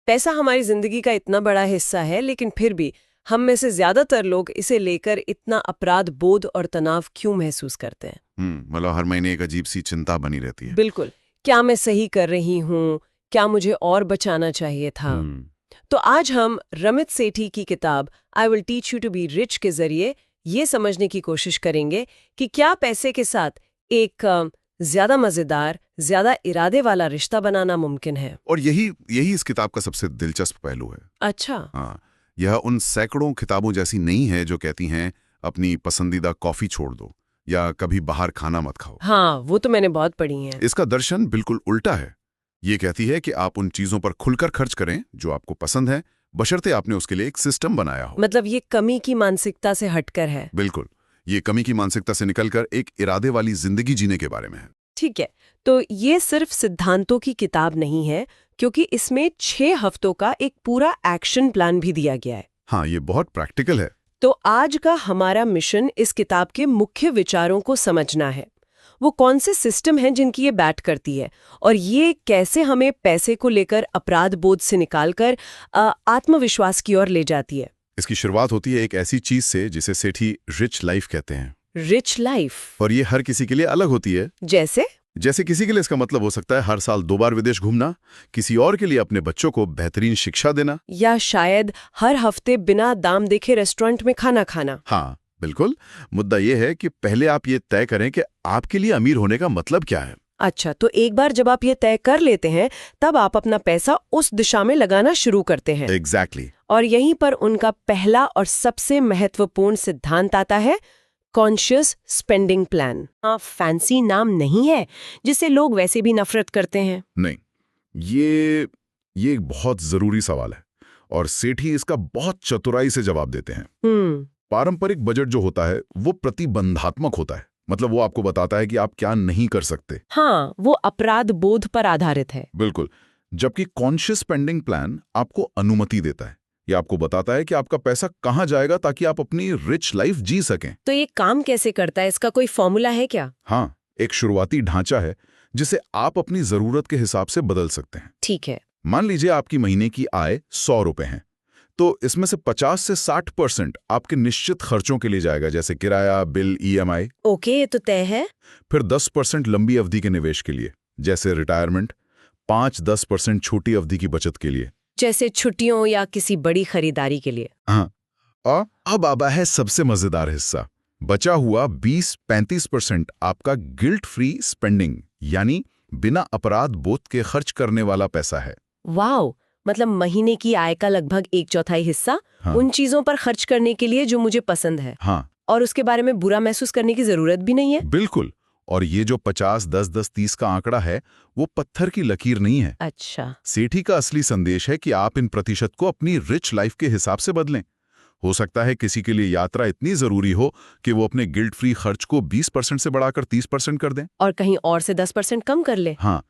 पैसा हमारी जिंदगी का इतना बड़ा हिस्सा है, लेकिन फिर भी हम में से ज्यादातर लोग इसे लेकर इतना अपराध बोध और तनाव क्यों महसूस करते हैं? मतलब हर महीने एक अजीब सी चिंता बनी रहती है। बिल्कुल। क्या मैं सही कर रही हूँ? क्या मुझे और बचाना चाहिए था? तो आज हम रमित सेठी की किताब I will teach you to be rich के जरिए ये समझने की कोशिश करेंगे कि क्या पैसे के साथ एक ज्यादा मजेदार, ज्यादा इरादे वाला रिश्ता बनाना मुमकिन है। और यही इस किताब का सबसे दिलचस्प पहलू है। अच्छा। हाँ, यह उन सैकड़ों किताबों जैसी नहीं है जो कहती हैं अपनी पसंदीदा कॉफी छोड़ दो या कभी बाहर खाना मत खाओ। हाँ, वो तो मैंने बहुत पढ़ी है। इसका दर्शन बिल्कुल उल्टा है। ये कहती है कि आप उन चीजों पर खुलकर खर्च करें जो आपको पसंद है, बशर्ते आपने उसके लिए एक सिस्टम बनाया हो। मतलब ये कमी की मानसिकता से हटकर है। बिल्कुल, ये कमी की मानसिकता से निकलकर एक इरादे वाली जिंदगी जीने के बारे में है। ठीक है, तो ये सिर्फ सिद्धांतों की किताब नहीं है, क्योंकि इसमें 6 हफ्तों का एक पूरा एक्शन प्लान भी दिया गया है। हाँ, ये बहुत प्रैक्टिकल है। तो आज का हमारा मिशन इस किताब के मुख्य विचारों को समझना है। वो कौन से सिस्टम हैं जिनकी ये बैट करती है, और ये कैसे हमें पैसे को लेकर अपराध बोध से निकालकर आत्मविश्वास की ओर ले जाती है। इसकी शुरुआत होती है एक ऐसी चीज से जिसे सेठी रिच लाइफ कहते हैं। Rich life. और ये हर किसी के लिए अलग होती है। जैसे किसी के लिए इसका मतलब हो सकता है हर साल 2 बार विदेश घूमना, किसी और के लिए अपने बच्चों को बेहतरीन शिक्षा देना, या शायद हर हफ्ते बिना दाम देखे रेस्टोरेंट में खाना खाना। हाँ बिल्कुल। मुद्दा यह है कि पहले आप ये तय करें कि आपके लिए अमीर होने का मतलब क्या है। अच्छा, तो एक बार जब आप ये तय कर लेते हैं, तब आप अपना पैसा उस दिशा में लगाना शुरू करते हैं। एग्जैक्टली। और यहीं पर उनका पहला और सबसे महत्वपूर्ण सिद्धांत आता है, कॉन्शियस स्पेंडिंग प्लान। हाँ, फैंसी नाम नहीं है जिससे लोग वैसे भी नफरत करते हैं। नहीं, ये एक बहुत जरूरी सवाल है और सेठी इसका बहुत चतुराई से जवाब देते हैं। पारंपरिक बजट जो होता है वो प्रतिबंधात्मक होता है, मतलब वो आपको बताता है कि आप क्या नहीं कर सकते। हाँ, वो अपराध बोध पर आधारित है। बिल्कुल। जबकि कॉन्शियस स्पेंडिंग प्लान आपको अनुमति देता है, ये आपको बताता है कि आपका पैसा कहाँ जाएगा ताकि आप अपनी रिच लाइफ जी सकें। तो ये काम कैसे करता है? इसका कोई फॉर्मूला है क्या? हाँ, एक शुरुआती ढांचा है जिसे आप अपनी जरूरत के हिसाब से बदल सकते हैं। ठीक है। मान लीजिए आपकी महीने की आय 100 रुपए है, तो इसमें से 50 से 60% आपके निश्चित खर्चों के लिए जाएगा, जैसे किराया, बिल, EMI। ओके, ये तो तय है। फिर 10% लंबी अवधि के निवेश के लिए, जैसे रिटायरमेंट। 5-10% छोटी अवधि की बचत के लिए, जैसे छुट्टियों या किसी बड़ी खरीदारी के लिए। हाँ। और अब आबा है सबसे मजेदार हिस्सा। बचा हुआ 20-35% आपका गिल्ट फ्री स्पेंडिंग, यानी बिना अपराध बोध के खर्च करने वाला पैसा है। वाओ, मतलब महीने की आय का लगभग 1/4 हिस्सा उन चीजों पर खर्च करने के लिए जो मुझे पसंद है। हाँ। और उसके बारे में बुरा महसूस करने की जरूरत भी नहीं है। बिल्कुल। और ये जो 50-10-10-30 का आंकड़ा है, वो पत्थर की लकीर नहीं है। अच्छा। सेठी का असली संदेश है कि आप इन प्रतिशत को अपनी रिच लाइफ के हिसाब से बदलें। हो सकता है किसी के लिए यात्रा इतनी जरूरी हो कि वो अपने गिल्ट फ्री खर्च को 20% से बढ़ाकर 30% कर दें, और कहीं और से 10% कम कर ले। हाँ।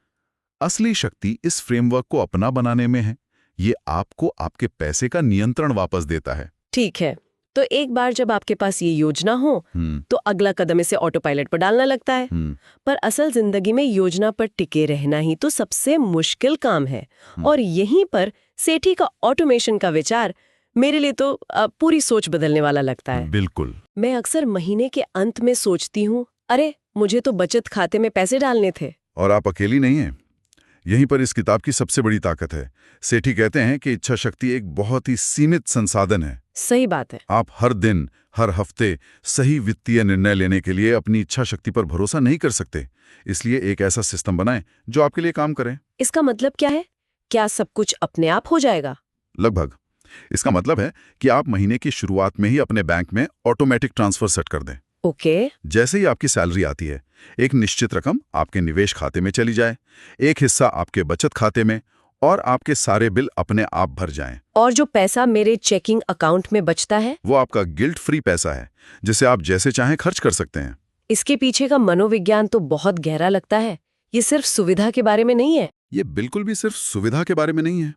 असली शक्ति इस फ्रेमवर्क को अपना बनाने में है। ये आपको आपके पैसे का नियंत्रण वापस देता है। ठीक है, तो एक बार जब आपके पास ये योजना हो, तो अगला कदम इसे ऑटो पायलट पर डालना लगता है। पर असल जिंदगी में योजना पर टिके रहना ही तो सबसे मुश्किल काम है। और यहीं पर सेठी का ऑटोमेशन का विचार मेरे लिए तो पूरी सोच बदलने वाला लगता है। बिल्कुल। मैं अक्सर महीने के अंत में सोचती हूँ, अरे मुझे तो बचत खाते में पैसे डालने थे। और आप अकेली नहीं हैं। यहीं पर इस किताब की सबसे बड़ी ताकत है। सेठी कहते हैं कि इच्छा शक्ति एक बहुत ही सीमित संसाधन है। सही बात है। आप हर दिन, हर हफ्ते सही वित्तीय निर्णय लेने के लिए अपनी इच्छा शक्ति पर भरोसा नहीं कर सकते। इसलिए एक ऐसा सिस्टम बनाएं जो आपके लिए काम करे। इसका मतलब क्या है? क्या सब कुछ अपने आप हो जाएगा? लगभग। इसका मतलब है कि आप महीने की शुरुआत में ही अपने बैंक में ऑटोमेटिक ट्रांसफर सेट कर दें। ओके। जैसे ही आपकी सैलरी आती है, एक निश्चित रकम आपके निवेश खाते में चली जाए, एक हिस्सा आपके बचत खाते में, और आपके सारे बिल अपने आप भर जाएं। और जो पैसा मेरे चेकिंग अकाउंट में बचता है, वो आपका गिल्ट फ्री पैसा है, जिसे आप जैसे चाहें खर्च कर सकते हैं। इसके पीछे का मनोविज्ञान तो बहुत गहरा लगता है। ये सिर्फ सुविधा के बारे में नहीं है। ये बिल्कुल भी सिर्फ सुविधा के बारे में नहीं है।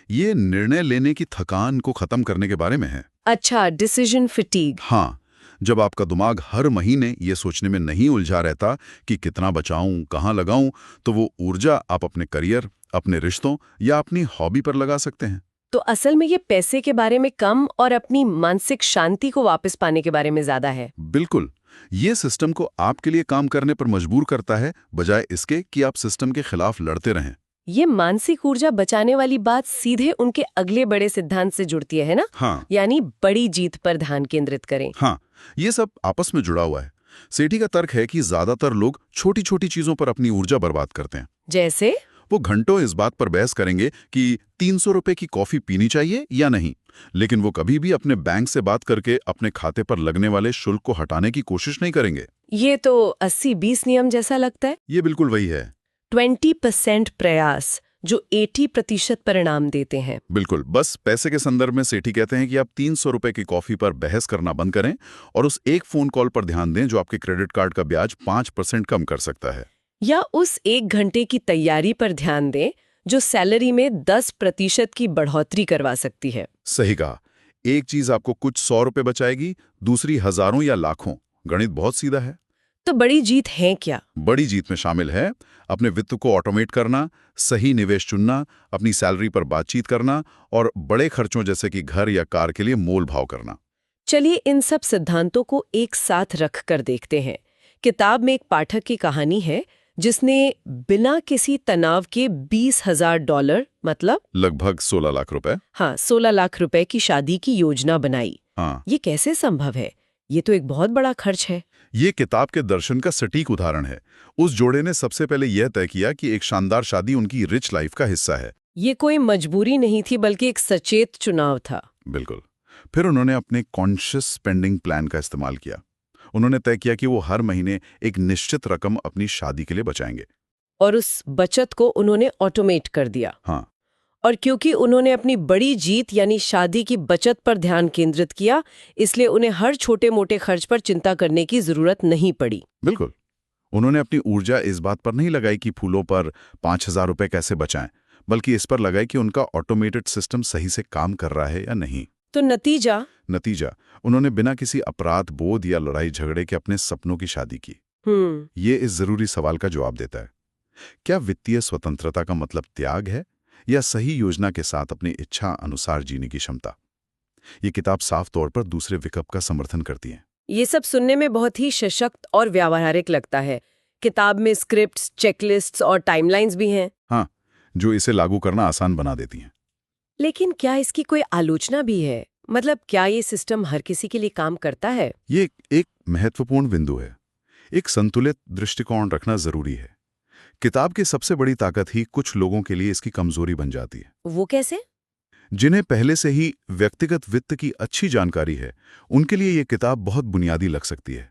ये निर्णय लेने की थकान को खत्म करने के बारे में है। अच्छा, डिसीजन फटीग। हाँ, जब आपका दिमाग हर महीने ये सोचने में नहीं उलझा रहता कि कितना बचाऊं, कहाँ लगाऊं, तो वो ऊर्जा आप अपने करियर, अपने रिश्तों या अपनी हॉबी पर लगा सकते हैं। तो असल में ये पैसे के बारे में कम और अपनी मानसिक शांति को वापस पाने के बारे में ज्यादा है। बिल्कुल। ये सिस्टम को आपके लिए काम करने पर मजबूर करता है, बजाय इसके कि आप सिस्टम के खिलाफ लड़ते रहें। ये मानसिक ऊर्जा बचाने वाली बात सीधे उनके अगले बड़े सिद्धांत से जुड़ती है ना? हाँ। यानी बड़ी जीत पर ध्यान केंद्रित करें। हाँ, ये सब आपस में जुड़ा हुआ है। सेठी का तर्क है कि ज्यादातर लोग छोटी छोटी चीजों पर अपनी ऊर्जा बर्बाद करते हैं। जैसे वो घंटों इस बात पर बहस करेंगे कि 300 रुपए की कॉफी पीनी चाहिए या नहीं, लेकिन वो कभी भी अपने बैंक से बात करके अपने खाते पर लगने वाले शुल्क को हटाने की कोशिश नहीं करेंगे। ये तो 80-20 नियम जैसा लगता है। ये बिल्कुल वही है। 20% प्रयास जो 80% परिणाम देते हैं। बिल्कुल। बस पैसे के संदर्भ में सेठी कहते हैं कि आप 300 रुपए की कॉफी पर बहस करना बंद करें और उस एक फोन कॉल पर ध्यान दें जो आपके क्रेडिट कार्ड का ब्याज 5% कम कर सकता है। या उस 1 घंटे की तैयारी पर ध्यान दें जो सैलरी में 10% की बढ़ोतरी करवा सकती है। सही कहा। एक चीज आपको कुछ 100 रुपए बचाएगी, दूसरी हजारों या लाखों। गणित बहुत सीधा है। तो बड़ी जीत है क्या? बड़ी जीत में शामिल है अपने वित्त को ऑटोमेट करना, सही निवेश चुनना, अपनी सैलरी पर बातचीत करना और बड़े खर्चों जैसे कि घर या कार के लिए मोल भाव करना। चलिए इन सब सिद्धांतों को एक साथ रख कर देखते हैं। किताब में एक पाठक की कहानी है जिसने बिना किसी तनाव के $20,000 मतलब लगभग 16 लाख रुपए। हाँ, 16 लाख रुपए की शादी की योजना बनाई। हाँ। ये कैसे संभव है? ये तो एक बहुत बड़ा खर्च है। ये किताब के दर्शन का सटीक उदाहरण है। उस जोड़े ने सबसे पहले यह तय किया कि एक शानदार शादी उनकी रिच लाइफ का हिस्सा है। ये कोई मजबूरी नहीं थी बल्कि एक सचेत चुनाव था। बिल्कुल। फिर उन्होंने अपने कॉन्शियस स्पेंडिंग प्लान का इस्तेमाल किया। उन्होंने तय किया कि वो हर महीने एक निश्चित रकम अपनी शादी के लिए बचाएंगे। और उस बचत को उन्होंने ऑटोमेट कर दिया। हाँ। और क्योंकि उन्होंने अपनी बड़ी जीत यानी शादी की बचत पर ध्यान केंद्रित किया, इसलिए उन्हें हर छोटे मोटे खर्च पर चिंता करने की जरूरत नहीं पड़ी। बिल्कुल। उन्होंने अपनी ऊर्जा इस बात पर नहीं लगाई कि फूलों पर 5,000 रुपए कैसे बचाएं, बल्कि इस पर लगाई कि उनका ऑटोमेटेड सिस्टम सही से काम कर रहा है या नहीं। तो नतीजा उन्होंने बिना किसी अपराध बोध या लड़ाई झगड़े के अपने सपनों की शादी की। ये इस जरूरी सवाल का जवाब देता है, क्या वित्तीय स्वतंत्रता का मतलब त्याग है या सही योजना के साथ अपनी इच्छा अनुसार जीने की क्षमता? ये किताब साफ तौर पर दूसरे विकल्प का समर्थन करती है। ये सब सुनने में बहुत ही सशक्त और व्यावहारिक लगता है। किताब में स्क्रिप्ट्स, चेकलिस्ट्स और टाइमलाइंस भी हैं। हाँ, जो इसे लागू करना आसान बना देती हैं। लेकिन क्या इसकी कोई आलोचना भी है? मतलब क्या ये सिस्टम हर किसी के लिए काम करता है? ये एक महत्वपूर्ण बिंदु है। एक संतुलित दृष्टिकोण रखना जरूरी है। किताब की सबसे बड़ी ताकत ही कुछ लोगों के लिए इसकी कमजोरी बन जाती है। वो कैसे? जिन्हें पहले से ही व्यक्तिगत वित्त की अच्छी जानकारी है, उनके लिए ये किताब बहुत बुनियादी लग सकती है।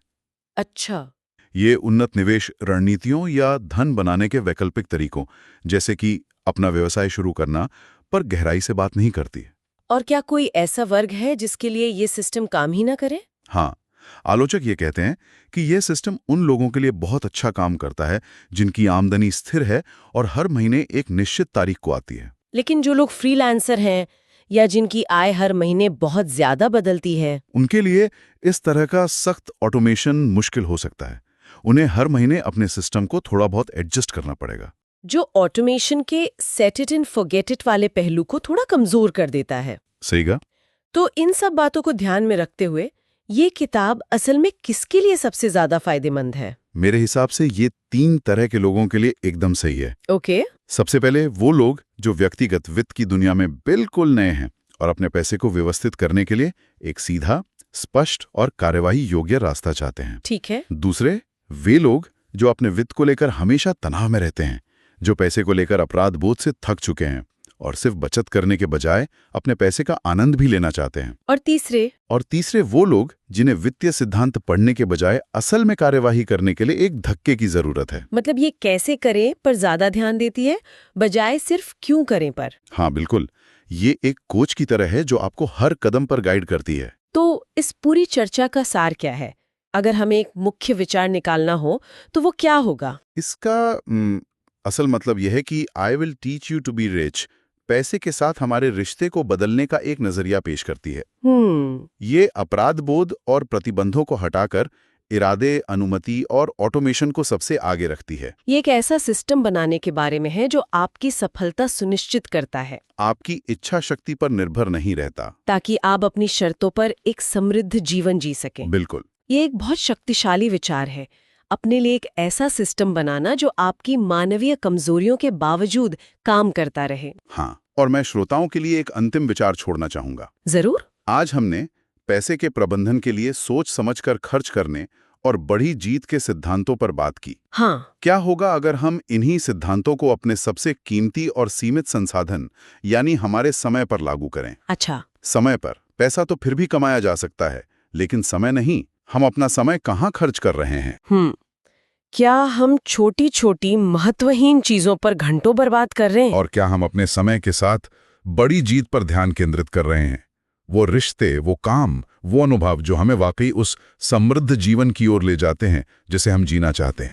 अच्छा। ये उन्नत निवेश रणनीतियों या धन बनाने के वैकल्पिक तरीकों, जैसे कि अपना व्यवसाय शुरू करना, पर गहराई से बात नहीं करती। और क्या कोई ऐसा वर्ग है जिसके लिए ये सिस्टम काम ही ना करे? हाँ, आलोचक ये कहते हैं कि यह सिस्टम उन लोगों के लिए बहुत अच्छा काम करता है जिनकी आमदनी स्थिर है और हर महीने एक निश्चित तारीख को आती है। लेकिन जो लोग फ्रीलांसर हैं या जिनकी आय हर महीने बहुत ज्यादा बदलती है, उनके लिए इस तरह का सख्त ऑटोमेशन मुश्किल हो सकता है। उन्हें हर महीने अपने सिस्टम को थोड़ा बहुत एडजस्ट करना पड़ेगा, जो ऑटोमेशन के set it and forget it वाले पहलू को थोड़ा कमजोर कर देता है। सही कहा। तो इन सब बातों को ध्यान में रखते हुए ये किताब असल में किसके लिए सबसे ज्यादा फायदेमंद है? मेरे हिसाब से ये 3 तरह के लोगों के लिए एकदम सही है। ओके। सबसे पहले वो लोग जो व्यक्तिगत वित्त की दुनिया में बिल्कुल नए हैं और अपने पैसे को व्यवस्थित करने के लिए एक सीधा, स्पष्ट और कार्यवाही योग्य रास्ता चाहते हैं। ठीक है। दूसरे वे लोग जो अपने वित्त को लेकर हमेशा तनाव में रहते हैं, जो पैसे को लेकर अपराध बोध से थक चुके हैं और सिर्फ बचत करने के बजाय अपने पैसे का आनंद भी लेना चाहते हैं। और तीसरे वो लोग जिन्हें वित्तीय सिद्धांत पढ़ने के बजाय असल में कार्यवाही करने के लिए एक धक्के की जरूरत है। मतलब ये कैसे करें पर ज्यादा ध्यान देती है, बजाय सिर्फ क्यों करें पर। हाँ बिल्कुल, ये एक कोच की तरह है जो आपको हर कदम पर गाइड करती है। तो इस पूरी चर्चा का सार क्या है? अगर हमें एक मुख्य विचार निकालना हो तो वो क्या होगा? इसका असल मतलब यह है कि I will teach you to be rich पैसे के साथ हमारे रिश्ते को बदलने का एक नजरिया पेश करती है। ये अपराध बोध और प्रतिबंधों को हटाकर इरादे, अनुमति और ऑटोमेशन को सबसे आगे रखती है। ये एक ऐसा सिस्टम बनाने के बारे में है जो आपकी सफलता सुनिश्चित करता है, आपकी इच्छा शक्ति पर निर्भर नहीं रहता, ताकि आप अपनी शर्तों पर एक समृद्ध जीवन जी सकें। बिल्कुल। ये एक बहुत शक्तिशाली विचार है, अपने लिए एक ऐसा सिस्टम बनाना जो आपकी मानवीय कमजोरियों के बावजूद काम करता रहे। हाँ, और मैं श्रोताओं के लिए एक अंतिम विचार छोड़ना चाहूंगा। जरूर। आज हमने पैसे के प्रबंधन के लिए सोच समझकर खर्च करने और बड़ी जीत के सिद्धांतों पर बात की। हाँ। क्या होगा अगर हम इन्हीं सिद्धांतों को अपने सबसे कीमती और सीमित संसाधन यानी हमारे समय पर लागू करें? अच्छा। समय पर। पैसा तो फिर भी कमाया जा सकता है, लेकिन समय नहीं। हम अपना समय कहाँ खर्च कर रहे हैं? क्या हम छोटी छोटी महत्वहीन चीजों पर घंटों बर्बाद कर रहे हैं? और क्या हम अपने समय के साथ बड़ी जीत पर ध्यान केंद्रित कर रहे हैं? वो रिश्ते, वो काम, वो अनुभव जो हमें वाकई उस समृद्ध जीवन की ओर ले जाते हैं जिसे हम जीना चाहते हैं।